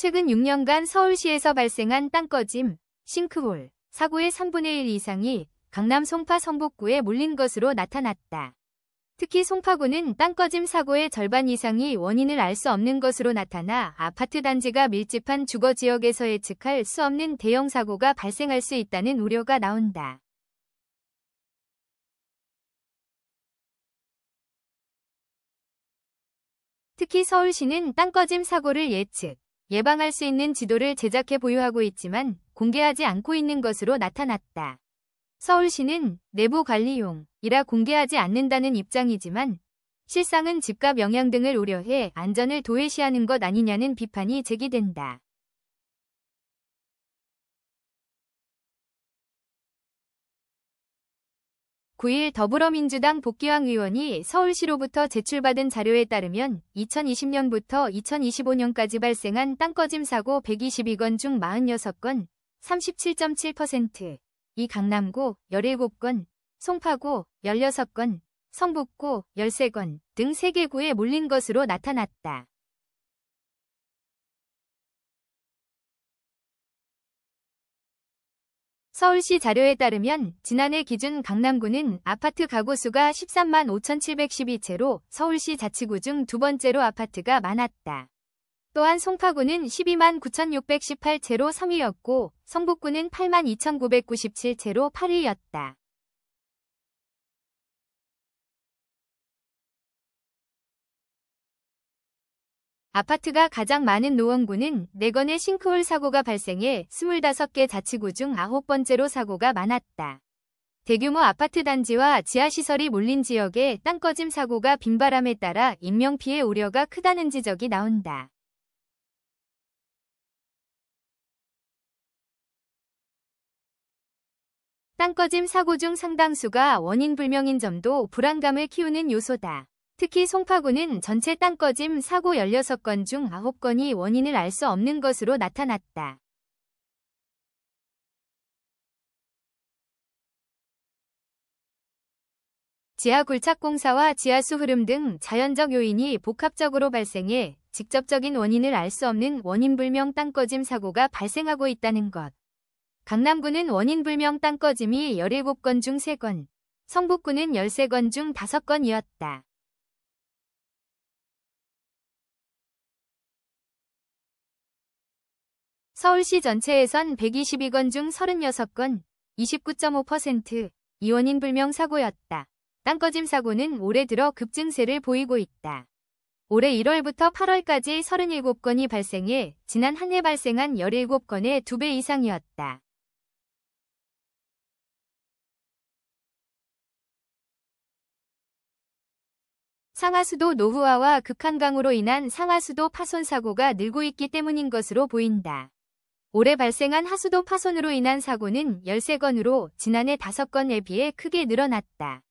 최근 6년간 서울시에서 발생한 땅꺼짐, 싱크홀, 사고의 3분의 1 이상이 강남 송파 성북구에 몰린 것으로 나타났다. 특히 송파구는 땅꺼짐 사고의 절반 이상이 원인을 알 수 없는 것으로 나타나 아파트 단지가 밀집한 주거지역에서 예측할 수 없는 대형 사고가 발생할 수 있다는 우려가 나온다. 특히 서울시는 땅꺼짐 사고를 예방할 수 있는 지도를 제작해 보유하고 있지만 공개하지 않고 있는 것으로 나타났다. 서울시는 내부 관리용이라 공개하지 않는다는 입장이지만 실상은 집값 영향 등을 우려해 안전을 도외시하는 것 아니냐는 비판이 제기된다. (9일) 더불어민주당 복귀왕 의원이 서울시로부터 제출받은 자료에 따르면 2020년부터 2025년까지 발생한 땅꺼짐 사고 122건 중 46건, 37.7%, 이 강남구 17건, 송파구 16건, 성북구 13건 등 3개 구에 몰린 것으로 나타났다. 서울시 자료에 따르면 지난해 기준 강남구는 아파트 가구 수가 13만 5,712채로 서울시 자치구 중 두 번째로 아파트가 많았다. 또한 송파구는 12만 9,618채로 3위였고 성북구는 8만 2,997채로 8위였다. 아파트가 가장 많은 노원구는 4건의 싱크홀 사고가 발생해 25개 자치구 중 9번째로 사고가 많았다. 대규모 아파트 단지와 지하시설이 몰린 지역에 땅꺼짐 사고가 빈발함에 따라 인명피해 우려가 크다는 지적이 나온다. 땅꺼짐 사고 중 상당수가 원인 불명인 점도 불안감을 키우는 요소다. 특히 송파구는 전체 땅꺼짐 사고 16건 중 9건이 원인을 알 수 없는 것으로 나타났다. 지하 굴착공사와 지하수 흐름 등 자연적 요인이 복합적으로 발생해 직접적인 원인을 알 수 없는 원인불명 땅꺼짐 사고가 발생하고 있다는 것. 강남구는 원인불명 땅꺼짐이 17건 중 3건, 성북구는 13건 중 5건이었다. 서울시 전체에선 122건 중 36건, 29.5%, 이 원인불명 사고였다. 땅꺼짐 사고는 올해 들어 급증세를 보이고 있다. 올해 1월부터 8월까지 37건이 발생해 지난 한 해 발생한 17건의 2배 이상이었다. 상하수도 노후화와 극한강으로 인한 상하수도 파손 사고가 늘고 있기 때문인 것으로 보인다. 올해 발생한 하수도 파손으로 인한 사고는 13건으로 지난해 5건에 비해 크게 늘어났다.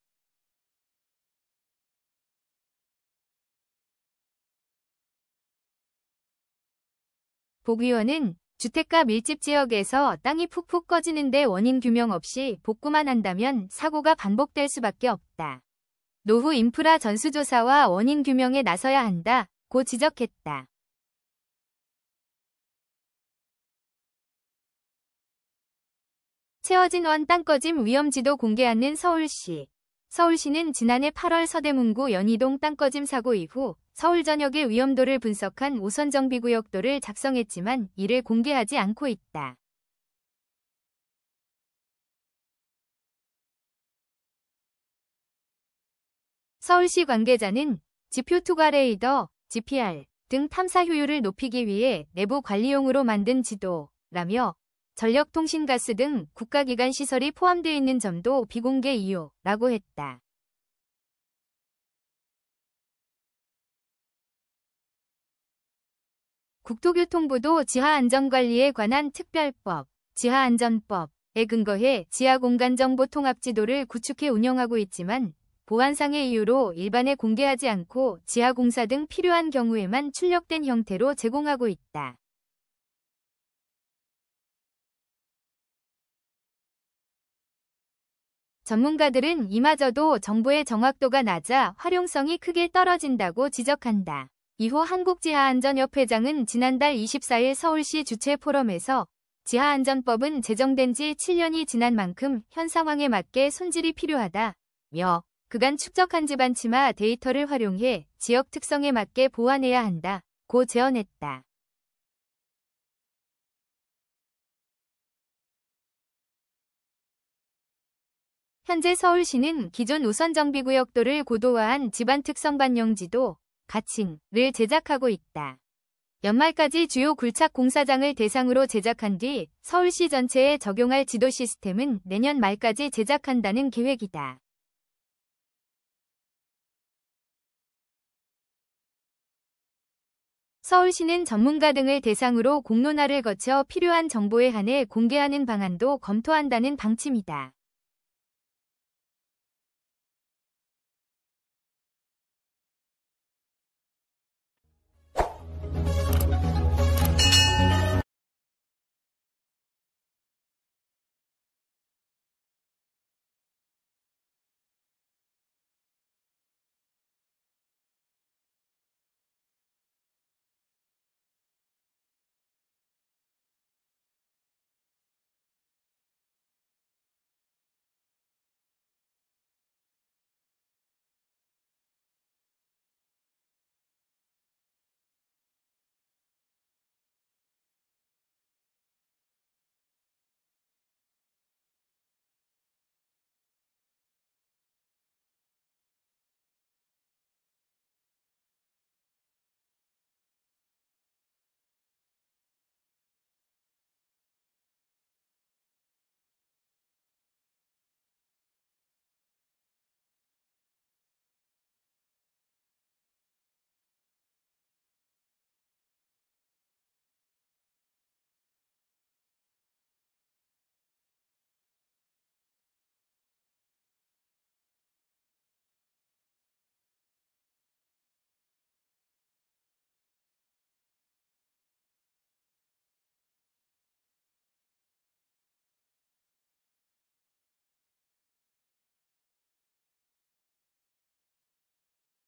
복위원은 주택가 밀집 지역에서 땅이 푹푹 꺼지는데 원인 규명 없이 복구만 한다면 사고가 반복될 수밖에 없다. 노후 인프라 전수조사와 원인 규명에 나서야 한다고 지적했다. 채워진 원 땅꺼짐 위험지도 공개 않는 서울시. 서울시는 지난해 8월 서대문구 연희동 땅꺼짐 사고 이후 서울 전역의 위험도를 분석한 우선정비구역도를 작성했지만 이를 공개하지 않고 있다. 서울시 관계자는 지표 투과 레이더, GPR 등 탐사 효율을 높이기 위해 내부 관리용으로 만든 지도라며 전력통신가스 등 국가기관 시설이 포함되어 있는 점도 비공개 이유라고 했다. 국토교통부도 지하안전관리에 관한 특별법, 지하안전법에 근거해 지하공간정보통합지도를 구축해 운영하고 있지만 보안상의 이유로 일반에 공개하지 않고 지하공사 등 필요한 경우에만 출력된 형태로 제공하고 있다. 전문가들은 이마저도 정보의 정확도가 낮아 활용성이 크게 떨어진다고 지적한다. 이후 한국지하안전협회장은 지난달 24일 서울시 주최 포럼에서 지하안전법은 제정된 지 7년이 지난 만큼 현 상황에 맞게 손질이 필요하다며 그간 축적한 집안 치마 데이터를 활용해 지역 특성에 맞게 보완해야 한다고 제언했다. 현재 서울시는 기존 우선정비구역도를 고도화한 집안 특성 반영 지도, 가칭을 제작하고 있다. 연말까지 주요 굴착 공사장을 대상으로 제작한 뒤 서울시 전체에 적용할 지도 시스템은 내년 말까지 제작한다는 계획이다. 서울시는 전문가 등을 대상으로 공론화를 거쳐 필요한 정보에 한해 공개하는 방안도 검토한다는 방침이다.